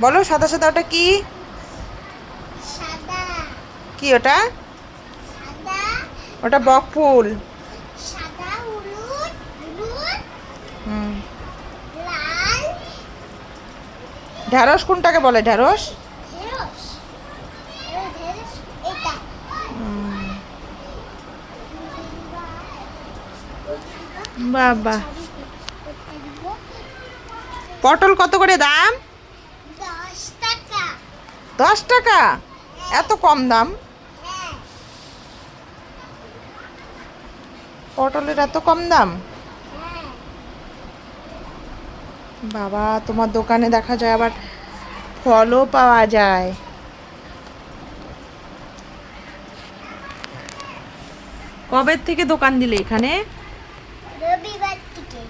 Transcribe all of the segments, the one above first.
বলো সাদা সাদা ওটা কি? সাদা। কি ওটা? সাদা। ওটা বক ফুল। সাদা, হলুদ, হলুদ, হুম। লাল। ঢ্যাঁড়স কোনটাকে বলে? ঢ্যাঁড়স। ঢেঁড়স। ঢেঁড়স এটা। হুম। বাহ বাহ। পটল কত করে দাম? 10 টাকা। 10 টাকা? এত কম দাম? হ্যাঁ। পটলের এত কম দাম? হ্যাঁ। বাবা, তোমার দোকানে দেখা যায় আবার ফলও পাওয়া যায়। কবে থেকে দোকান দিলে এখানে? রবিবার থেকে।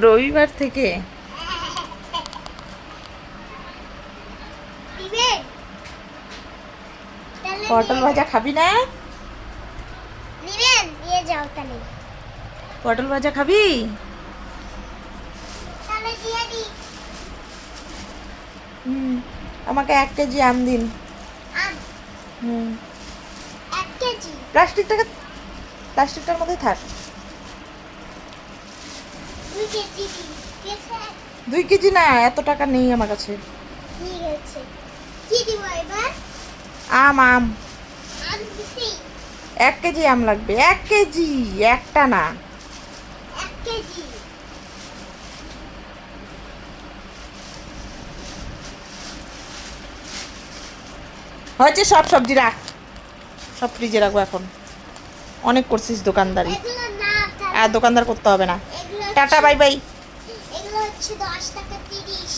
রবিবার থেকে? দিবেন? তাহলে পটল ভাজা খাবি না? নিবেন, নিয়ে যাও তাহলে। পটল ভাজা খাবি? তাহলে দিয়ে দি। হুম। আমাকে 1 কেজি আম দিন। আম হুম। 1 কেজি। প্লাস্টিকটার মধ্যে থাক। 2 কেজি দি। ঠিক আছে? 2 কেজি না, এত টাকা নেই আমার কাছে। ঠিক আছে। কি দিব এবার? আম আম। আম দিছি। 1 কেজি আম লাগবে, 1 কেজি, একটা না। 1 কেজি। হয়েছে, সব সবজি রাখ, সব ফ্রিজে রাখবো এখন। অনেক করছিস দোকানদারি, এগুলো না আর তাহলে দোকানদার করতে হবে না। এগুলো টাটা, বাই বাই। এগুলো হচ্ছে 10 টাকা 30।